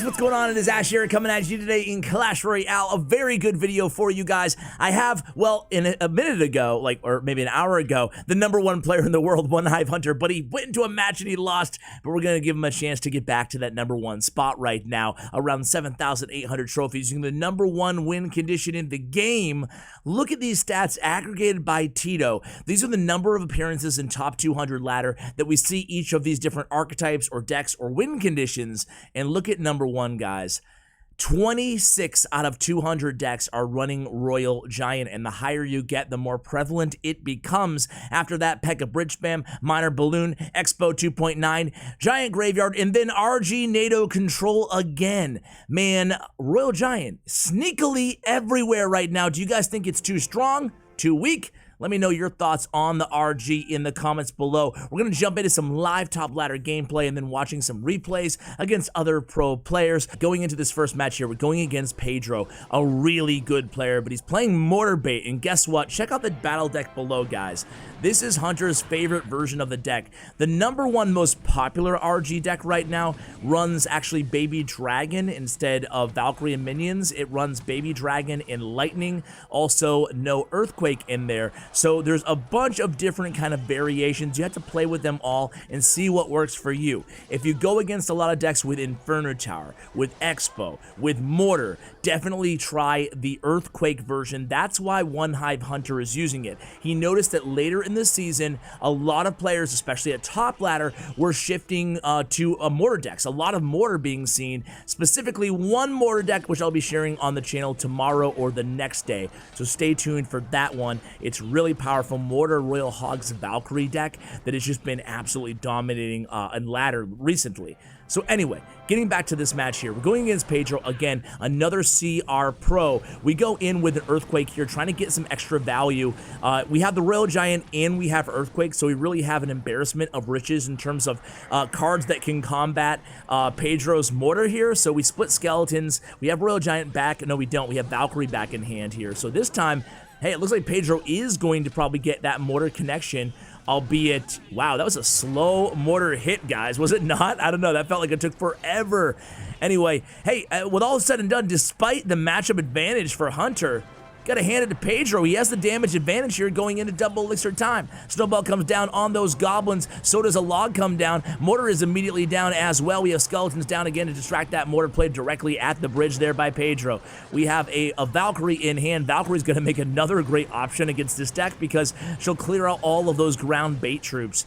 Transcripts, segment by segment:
guys, what's going on? It is Ash here coming at you today in Clash Royale. A very good video for you guys. I have, well, in a minute ago, or maybe an hour ago, the #1 player in the world, OneHive Hunter, but he went into a match and he lost, but we're going to give him a chance to get back to that #1 spot right now, around 7,800 trophies, using the #1 win condition in the game. Look at these stats aggregated by Tito. These are the number of appearances in top 200 ladder that we see each of these different archetypes or decks or win conditions, and look at #1, guys. 26 out of 200 decks are running Royal Giant, and the higher you get, the more prevalent it becomes. After that, Pekka Bridge Spam, Minor Balloon, Expo 2.9, Giant Graveyard, and then RG NATO Control again. Man, Royal Giant, sneakily everywhere right now. Do you guys think it's too strong? Too weak? Let me know your thoughts on the RG in the comments below. We're going to jump into some live top ladder gameplay and then watching some replays against other pro players. Going into this first match here, we're going against Pedro, a really good player, but he's playing Mortar bait, and guess what? Check out the battle deck below, guys. This is Hunter's favorite version of the deck. The #1 most popular RG deck right now runs actually Baby Dragon instead of Valkyrie and Minions. It runs Baby Dragon and Lightning, also no Earthquake in there. So there's a bunch of different kind of variations. You have to play with them all and see what works for you. If you go against a lot of decks with Inferno Tower, with Expo, with Mortar, definitely try the Earthquake version. That's why OneHive Hunter is using it. He noticed that later in the season, a lot of players, especially at top ladder, were shifting to Mortar decks. A lot of Mortar being seen, specifically one Mortar deck, which I'll be sharing on the channel tomorrow or the next day. So stay tuned for that one. It's really powerful Mortar Royal Hogs Valkyrie deck that has just been absolutely dominating in ladder recently. So anyway, getting back to this match here, we're going against Pedro again, another CR Pro. We go in with an Earthquake here, trying to get some extra value. We have the Royal Giant and we have Earthquake, so we really have an embarrassment of riches in terms of cards that can combat Pedro's Mortar here. So we split Skeletons. We have Royal Giant back. No, we don't. We have Valkyrie back in hand here. So this time, hey, it looks like Pedro is going to probably get that Mortar connection, albeit, wow, that was a slow Mortar hit, guys, was it not? I don't know, that felt like it took forever. Anyway, hey, with all said and done, despite the matchup advantage for Hunter, gotta hand it to Pedro. He has the damage advantage here going into double elixir time. Snowball comes down on those goblins. So does a log come down. Mortar is immediately down as well. We have Skeletons down again to distract that Mortar play directly at the bridge there by Pedro. We have a Valkyrie in hand. Valkyrie's gonna make another great option against this deck because she'll clear out all of those ground bait troops.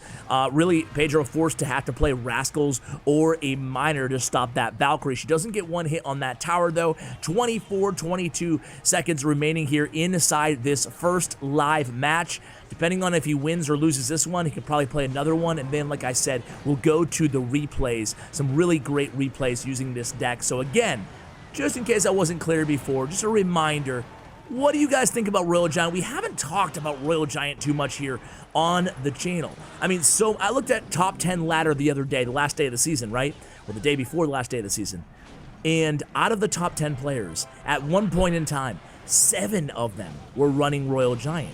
Really, Pedro forced to have to play Rascals or a Miner to stop that Valkyrie. She doesn't get one hit on that tower though. 22 seconds remaining here inside this first live match. Depending on if he wins or loses this one, he could probably play another one, and then, like I said, we'll go to the replays. Some really great replays using this deck. So again, just in case I wasn't clear before, just a reminder, what do you guys think about Royal Giant? We haven't talked about Royal Giant too much here on the channel. I mean, so I looked at top 10 ladder the other day, the last day of the season, right? Or the day before the last day of the season. And out of the top 10 players, at one point in time, 7 of them were running Royal Giant.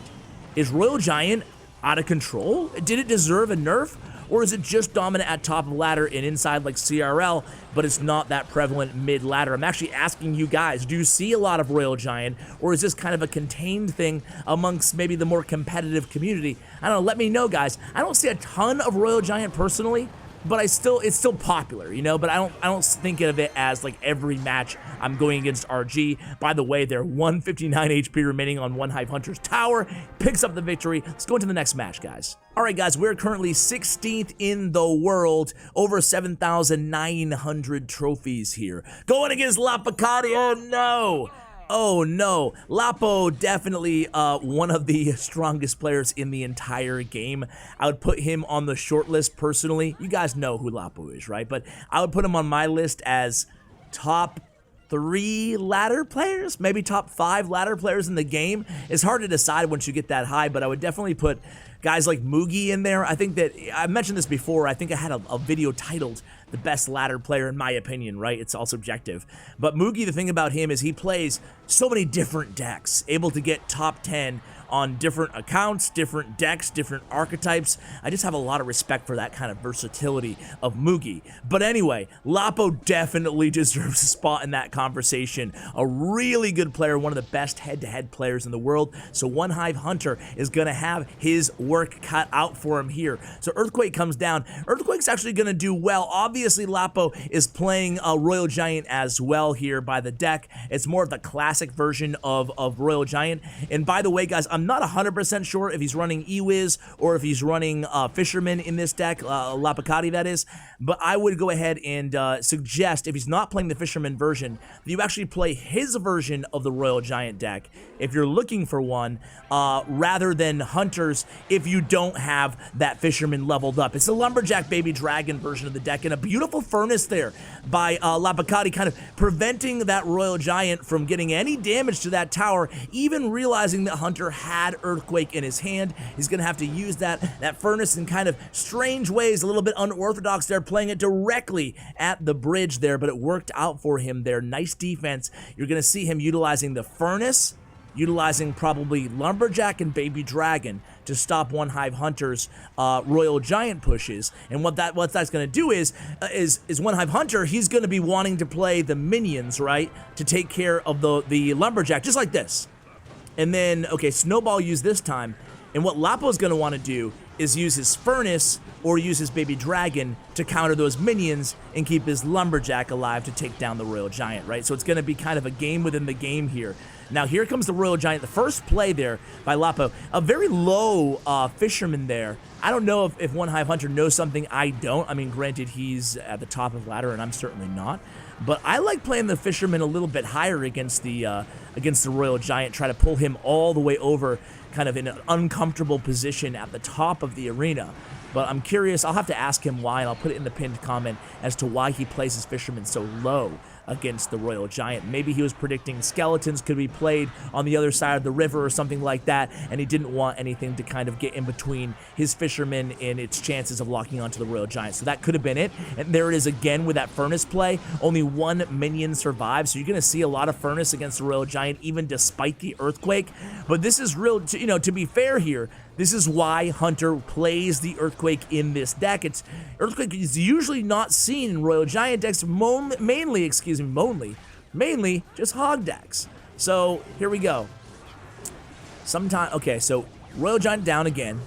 Is Royal Giant out of control? Did it deserve a nerf? Or is it just dominant at top of ladder and inside like CRL, but it's not that prevalent mid ladder? I'm actually asking you guys, do you see a lot of Royal Giant, or is this kind of a contained thing amongst maybe the more competitive community? I don't know, let me know, guys. I don't see a ton of Royal Giant personally, but it's still popular, you know, but I don't think of it as like every match I'm going against RG. By the way, they're 159 HP remaining on OneHive Hunter's tower, picks up the victory. Let's go into the next match, guys. All right, guys, we're currently 16th in the world, over 7,900 trophies here. Going against Lapacati, oh no! Oh no, Lapo definitely one of the strongest players in the entire game. I would put him on the short list personally. You guys know who Lapo is, right? But I would put him on my list as top 3 ladder players, maybe top 5 ladder players in the game. It's hard to decide once you get that high, but I would definitely put guys like Mugi in there. I think that, I mentioned this before, I think I had a video titled the best ladder player in my opinion, right? It's all subjective. But Mugi, the thing about him is he plays so many different decks, able to get top 10 on different accounts, different decks, different archetypes. I just have a lot of respect for that kind of versatility of Mugi. But anyway, Lapo definitely deserves a spot in that conversation. A really good player, one of the best head-to-head players in the world. So OneHive Hunter is going to have his work cut out for him here. So Earthquake comes down. Earthquake's actually going to do well. Obviously, Lapo is playing a Royal Giant as well here by the deck. It's more of the classic version of Royal Giant. And by the way, guys, I'm not 100% sure if he's running Ewiz or if he's running Fisherman in this deck, Lapacati that is. But I would go ahead and suggest, if he's not playing the Fisherman version, that you actually play his version of the Royal Giant deck if you're looking for one, rather than Hunter's if you don't have that Fisherman leveled up. It's the Lumberjack Baby Dragon version of the deck, and a beautiful Furnace there by Lapacati, kind of preventing that Royal Giant from getting any damage to that tower, even realizing that Hunter had Earthquake in his hand. He's going to have to use that Furnace in kind of strange ways, a little bit unorthodox there, playing it directly at the bridge there, but it worked out for him there. Nice defense. You're going to see him utilizing the Furnace, utilizing probably Lumberjack and Baby Dragon to stop OneHive Hunter's Royal Giant pushes. And what that's going to do is OneHive Hunter, he's going to be wanting to play the minions, right, to take care of the Lumberjack, just like this. And then, okay, Snowball used this time, and what Lapo's going to want to do is use his Furnace or use his Baby Dragon to counter those minions and keep his Lumberjack alive to take down the Royal Giant, right? So it's going to be kind of a game within the game here. Now here comes the Royal Giant, the first play there by Lapo. A very low Fisherman there. I don't know if OneHive Hunter knows something I don't. I mean, granted, he's at the top of the ladder, and I'm certainly not. But I like playing the Fisherman a little bit higher against the Royal Giant, try to pull him all the way over, kind of in an uncomfortable position at the top of the arena. But I'm curious, I'll have to ask him why, and I'll put it in the pinned comment as to why he plays his Fisherman so low against the Royal Giant. Maybe he was predicting skeletons could be played on the other side of the river or something like that, and he didn't want anything to kind of get in between his Fisherman and its chances of locking onto the Royal Giant. So that could have been it. And there it is again with that Furnace play. Only one minion survives, so you're going to see a lot of Furnace against the Royal Giant, even despite the Earthquake. But this is real, you know, to be fair here, this is why Hunter plays the Earthquake in this deck. Earthquake is usually not seen in Royal Giant decks, mainly just Hog decks. So here we go. Okay, so Royal Giant down again.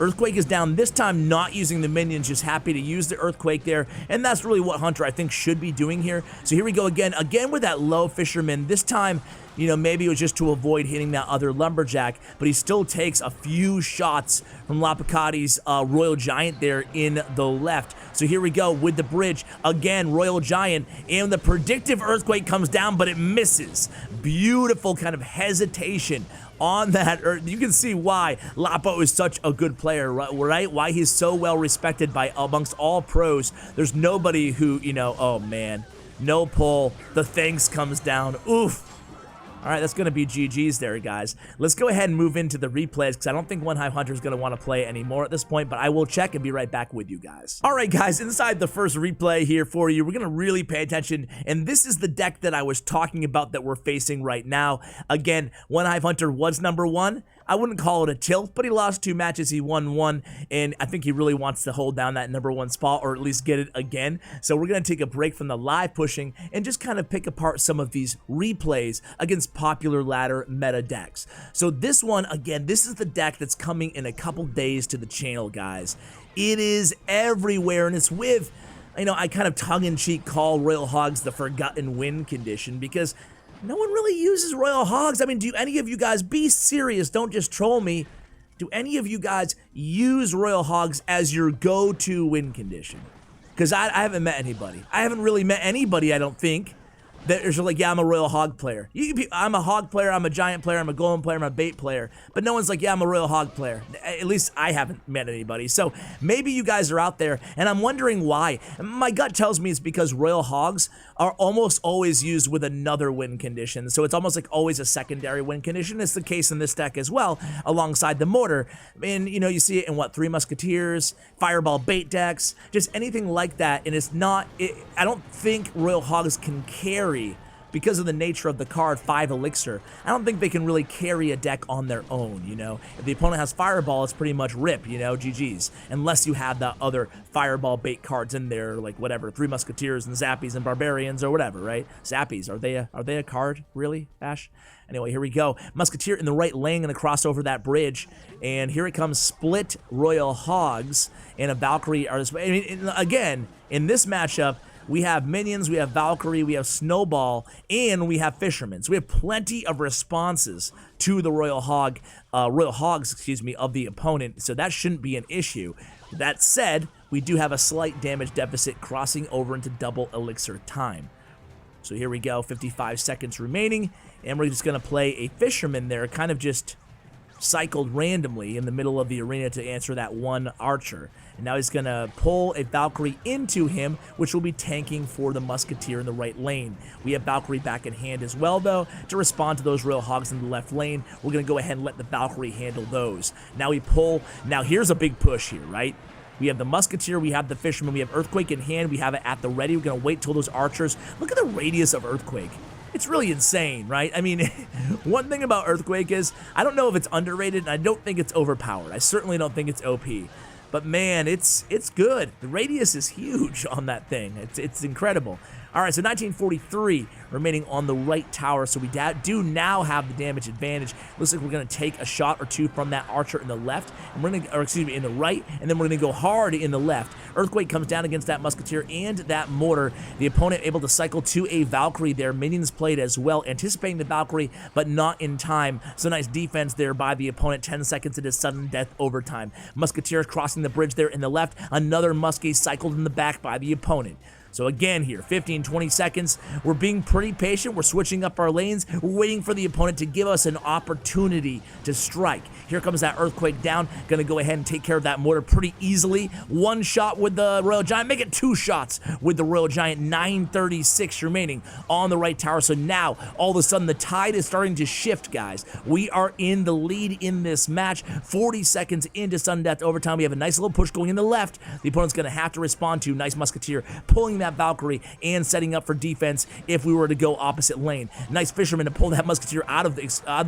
Earthquake is down, this time not using the minions, just happy to use the Earthquake there, and that's really what Hunter, I think, should be doing here. So here we go again with that low Fisherman. This time, you know, maybe it was just to avoid hitting that other Lumberjack, but he still takes a few shots from Lapacati's Royal Giant there in the left. So here we go with the bridge. Again, Royal Giant, and the predictive Earthquake comes down, but it misses. Beautiful kind of hesitation on that. You can see why Lapo is such a good player, right? Why he's so well respected by amongst all pros. There's nobody who, you know, oh man, no pull. The thanks comes down. Oof. All right, that's going to be GG's there, guys. Let's go ahead and move into the replays because I don't think OneHive Hunter is going to want to play anymore at this point, but I will check and be right back with you guys. All right, guys, inside the first replay here for you, we're going to really pay attention, and this is the deck that I was talking about that we're facing right now. Again, OneHive Hunter was number one. I wouldn't call it a tilt, but he lost 2 matches, he won 1, and I think he really wants to hold down that number 1 spot, or at least get it again. So we're going to take a break from the live pushing and just kind of pick apart some of these replays against popular ladder meta decks. So this one, again, this is the deck that's coming in a couple days to the channel, guys. It is everywhere, and it's with, you know, I kind of tongue-in-cheek call Royal Hogs the forgotten win condition because no one really uses Royal Hogs. I mean, do any of you guys, be serious, don't just troll me, do any of you guys use Royal Hogs as your go-to win condition? Because I haven't met anybody. I haven't really met anybody, I don't think, that is like, yeah, I'm a Royal Hog player. I'm a Hog player, I'm a Giant player, I'm a Golem player, I'm a Bait player. But no one's like, yeah, I'm a Royal Hog player. At least I haven't met anybody. So maybe you guys are out there, and I'm wondering why. My gut tells me it's because Royal Hogs are almost always used with another win condition. So it's almost like always a secondary win condition. It's the case in this deck as well, alongside the Mortar. And, you know, you see it in, what, 3 Musketeers, Fireball Bait decks, just anything like that. And it's not, I don't think Royal Hogs can carry because of the nature of the card, 5 Elixir, I don't think they can really carry a deck on their own, you know? If the opponent has Fireball, it's pretty much rip, you know, GG's. Unless you have the other Fireball bait cards in there, like whatever, 3 Musketeers and Zappies and Barbarians or whatever, right? Zappies, are they a card, really, Ash? Anyway, here we go. Musketeer in the right lane, gonna cross over that bridge, and here it comes. Split Royal Hogs and a Valkyrie are this way. I mean, again, in this matchup, we have minions, we have Valkyrie, we have Snowball, and we have Fisherman. So we have plenty of responses to the Royal Hogs, excuse me, of the opponent. So that shouldn't be an issue. That said, we do have a slight damage deficit crossing over into double elixir time. So here we go, 55 seconds remaining, and we're just gonna play a Fisherman there, kind of just cycled randomly in the middle of the arena to answer that one archer. And now he's gonna pull a Valkyrie into him, which will be tanking for the Musketeer in the right lane. We have Valkyrie back in hand as well, though, to respond to those Royal Hogs in the left lane. We're gonna go ahead and let the Valkyrie handle those. Now we pull, now here's a big push here, right? We have the Musketeer, we have the Fisherman, we have Earthquake in hand, we have it at the ready. We're gonna wait till those archers. Look at the radius of Earthquake. It's really insane, right? I mean, one thing about Earthquake is, I don't know if it's underrated, and I don't think it's overpowered. I certainly don't think it's OP. But man, it's good. The radius is huge on that thing. It's incredible. All right, so 1943 remaining on the right tower, so we do now have the damage advantage. Looks like we're gonna take a shot or two from that archer in the left, and we're gonna, or excuse me, in the right, and then we're gonna go hard in the left. Earthquake comes down against that Musketeer and that Mortar. The opponent able to cycle to a Valkyrie there. Minions played as well, anticipating the Valkyrie, but not in time. So nice defense there by the opponent. 10 seconds into sudden death overtime. Musketeer crossing the bridge there in the left. Another Muskie cycled in the back by the opponent. So again here, 15, 20 seconds. We're being pretty patient. We're switching up our lanes. We're waiting for the opponent to give us an opportunity to strike. Here comes that Earthquake down. Gonna go ahead and take care of that Mortar pretty easily. One shot with the Royal Giant. Make it 2 shots with the Royal Giant. 9:36 remaining on the right tower. So now, all of a sudden, the tide is starting to shift, guys. We are in the lead in this match. 40 seconds into sudden death overtime. We have a nice little push going in the left. The opponent's gonna have to respond to. Nice Musketeer pulling that Valkyrie and setting up for defense if we were to go opposite lane. Nice Fisherman to pull that Musketeer out of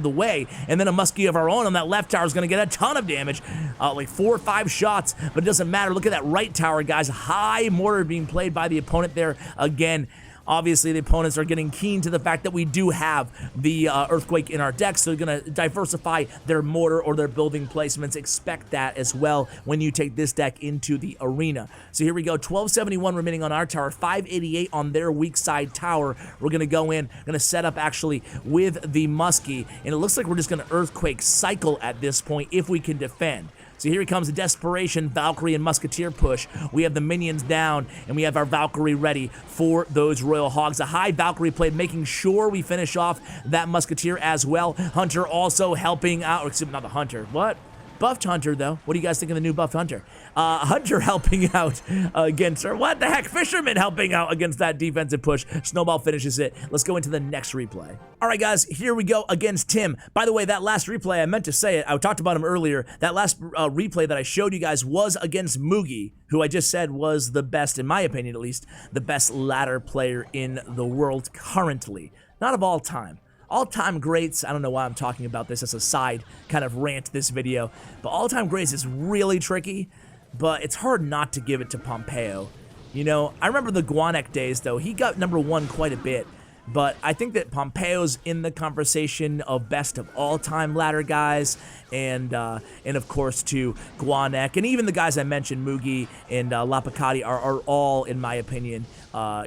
the way, and then a Muskie of our own on that left tower is going to get a ton of damage, like 4 or 5 shots, but it doesn't matter. Look at that right tower, guys. High Mortar being played by the opponent there again. Obviously, the opponents are getting keen to the fact that we do have the Earthquake in our deck, so they're going to diversify their Mortar or their building placements. Expect that as well when you take this deck into the arena. So here we go, 1271 remaining on our tower, 588 on their weak side tower. We're going to go in, going to set up actually with the Muskie, and it looks like we're just going to Earthquake cycle at this point if we can defend. So here comes a desperation Valkyrie and Musketeer push. We have the minions down, and we have our Valkyrie ready for those Royal Hogs. A high Valkyrie play, making sure we finish off that Musketeer as well. Hunter also helping out, or excuse me, not the Hunter. What? Buffed Hunter, though. What do you guys think of the new buffed Hunter? Hunter helping out against, or what the heck? Fisherman helping out against that defensive push. Snowball finishes it. Let's go into the next replay. All right, guys, here we go against Tim. By the way, that last replay, I meant to say it. I talked about him earlier. That last replay that I showed you guys was against Moogie, who I just said was the best, in my opinion at least, the best ladder player in the world currently. Not of all time. All-time greats, I don't know why I'm talking about this as a side kind of rant this video, but all-time greats is really tricky, but it's hard not to give it to Pompeo. You know, I remember the Guanek days, though. He got #1 quite a bit, but I think that Pompeo's in the conversation of best of all-time ladder guys, and of course, to Guanek, and even the guys I mentioned, Moogie and Lapacati, are all, in my opinion,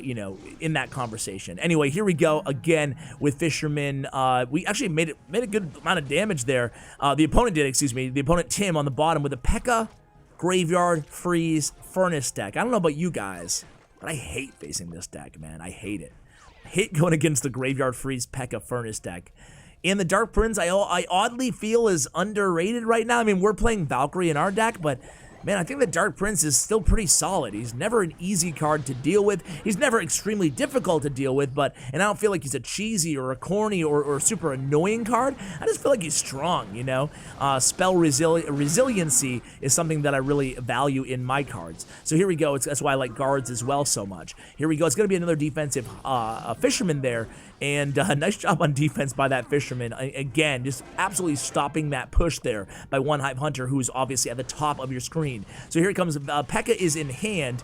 you know, in that conversation. Anyway, here we go again with Fisherman. We actually made a good amount of damage there. The opponent did, excuse me. The opponent, Tim, on the bottom with a Pekka, Graveyard, Freeze, Furnace deck. I don't know about you guys, but I hate facing this deck, man. I hate it. I hate going against the Graveyard, Freeze, Pekka, Furnace deck. And the Dark Prince, I oddly feel is underrated right now. I mean, we're playing Valkyrie in our deck, but man, I think the Dark Prince is still pretty solid. He's never an easy card to deal with. He's never extremely difficult to deal with, and I don't feel like he's a cheesy or a corny or super annoying card. I just feel like he's strong, you know? Spell resiliency is something that I really value in my cards. So here we go. That's why I like guards as well so much. Here we go. It's going to be another defensive Fisherman there, And nice job on defense by that Fisherman. Again, just absolutely stopping that push there by OneHive Hunter, who's obviously at the top of your screen. So here it comes. Pekka is in hand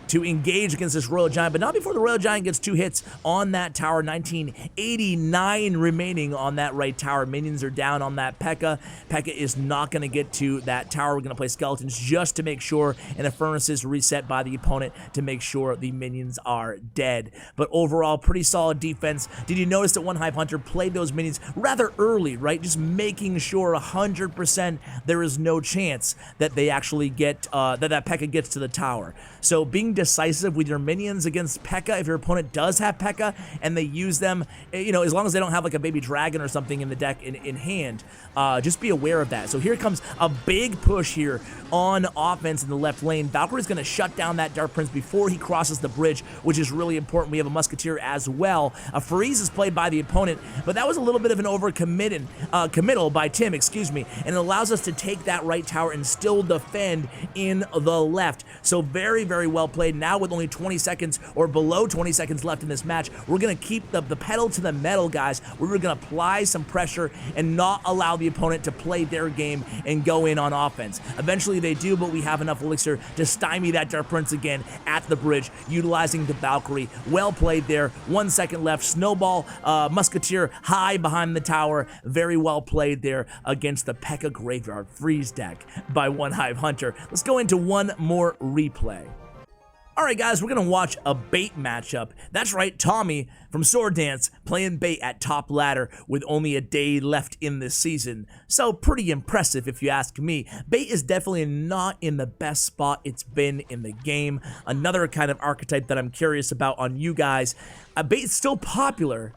to engage against this Royal Giant, but not before the Royal Giant gets 2 hits on that tower. 1989 remaining on that right tower. Minions are down on that Pekka. Pekka is not going to get to that tower. We're going to play skeletons just to make sure, and the furnaces reset by the opponent to make sure the minions are dead. But overall, pretty solid defense. Did you notice that OneHive Hunter played those minions rather early, right? Just making sure 100% there is no chance that they actually get, that Pekka gets to the tower. So being decisive with your minions against Pekka, if your opponent does have Pekka and they use them, you know, as long as they don't have like a baby dragon or something in the deck in hand, just be aware of that. So here comes a big push here on offense in the left lane. Valkyrie's going to shut down that Dark Prince before he crosses the bridge, which is really important. We have a Musketeer as well. A freeze is played by the opponent, but that was a little bit of an committal by Tim, excuse me, and it allows us to take that right tower and still defend in the left. So very, very well played. Now with only 20 seconds or below 20 seconds left in this match, we're going to keep the pedal to the metal, guys. We're going to apply some pressure and not allow the opponent to play their game and go in on offense. Eventually they do, but we have enough elixir to stymie that Dark Prince again at the bridge, utilizing the Valkyrie. Well played there. 1 second left. Snowball, Musketeer high behind the tower. Very well played there against the Pekka Graveyard Freeze deck by OneHive Hunter. Let's go into one more replay. All right, guys, we're going to watch a bait matchup. That's right, Tommy from Sword Dance playing bait at top ladder with only a day left in this season. So pretty impressive if you ask me. Bait is definitely not in the best spot it's been in the game. Another kind of archetype that I'm curious about on you guys. Bait is still popular,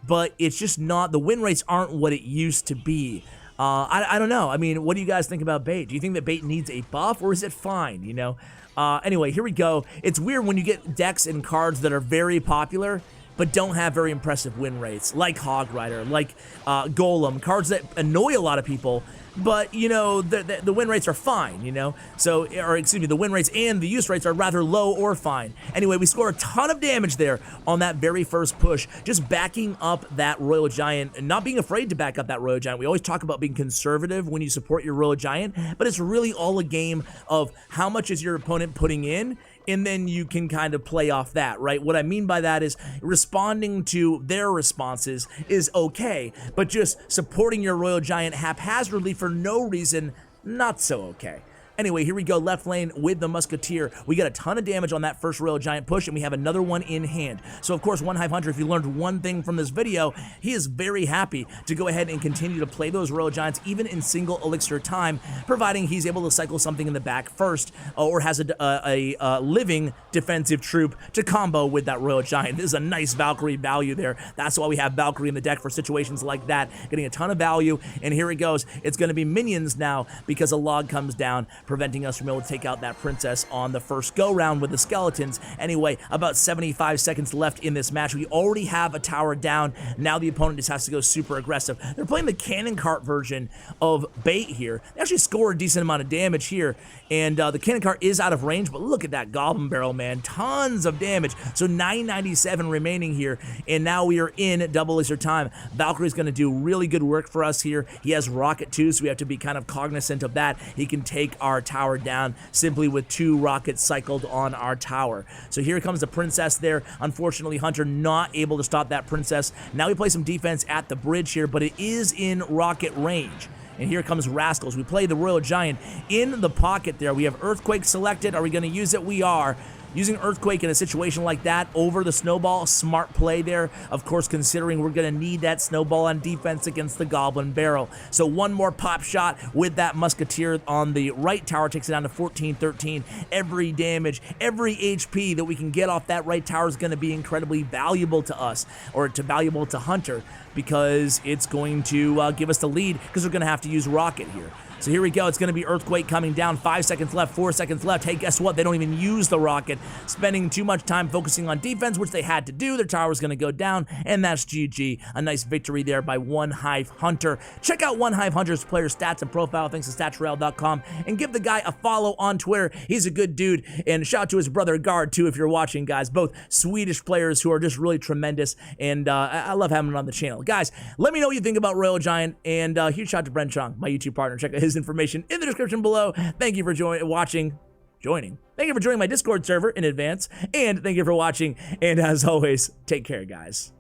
but it's just not, the win rates aren't what it used to be. I don't know. I mean, what do you guys think about bait? Do you think that bait needs a buff, or is it fine, you know? Anyway, here we go. It's weird when you get decks and cards that are very popular but don't have very impressive win rates, like Hog Rider, like Golem, cards that annoy a lot of people, but, you know, the win rates are fine, you know? So, or excuse me, the win rates and the use rates are rather low or fine. Anyway, we score a ton of damage there on that very first push, just backing up that Royal Giant, and not being afraid to back up that Royal Giant. We always talk about being conservative when you support your Royal Giant, but it's really all a game of how much is your opponent putting in, and then you can kind of play off that, right? What I mean by that is responding to their responses is okay, but just supporting your Royal Giant haphazardly for no reason, not so okay. Anyway, here we go, left lane with the Musketeer. We got a ton of damage on that first Royal Giant push, and we have another one in hand. So, of course, OneHive Hunter, if you learned one thing from this video, he is very happy to go ahead and continue to play those Royal Giants, even in single elixir time, providing he's able to cycle something in the back first, or has a living defensive troop to combo with that Royal Giant. This is a nice Valkyrie value there. That's why we have Valkyrie in the deck for situations like that, getting a ton of value. And here it goes. It's going to be minions now because a log comes down, preventing us from able to take out that princess on the first go-round with the skeletons. Anyway, about 75 seconds left in this match. We already have a tower down. Now the opponent just has to go super aggressive. They're playing the cannon cart version of bait here. They actually score a decent amount of damage here, and the cannon cart is out of range, but look at that goblin barrel, man. Tons of damage. So 997 remaining here, and now we are in double elixir time. Valkyrie's going to do really good work for us here. He has rocket too, so we have to be kind of cognizant of that. He can take our tower down simply with 2 rockets cycled on our tower. So here comes the princess there. Unfortunately, Hunter not able to stop that princess. Now we play some defense at the bridge here, but it is in rocket range. And here comes Rascals. We play the Royal Giant in the pocket there. We have Earthquake selected. Are we going to use it? We are. Using Earthquake in a situation like that over the Snowball, smart play there. Of course, considering we're going to need that Snowball on defense against the Goblin Barrel. So one more pop shot with that Musketeer on the right tower takes it down to 14-13. Every damage, every HP that we can get off that right tower is going to be incredibly valuable to us, or valuable to Hunter, because it's going to give us the lead, because we're going to have to use Rocket here. So here we go. It's going to be Earthquake coming down. 5 seconds left, 4 seconds left. Hey, guess what? They don't even use the rocket, spending too much time focusing on defense, which they had to do. Their tower's going to go down, and that's GG. A nice victory there by OneHive Hunter. Check out OneHive Hunter's player stats and profile, thanks to statsroyale.com, and give the guy a follow on Twitter. He's a good dude, and shout out to his brother Guard, too, if you're watching, guys. Both Swedish players who are just really tremendous, and I love having them on the channel. Guys, let me know what you think about Royal Giant, and huge shout out to Bren Chong, my YouTube partner. Check out his information in the description below. Thank you for joining my Discord server in advance, and thank you for watching, and as always, take care, guys.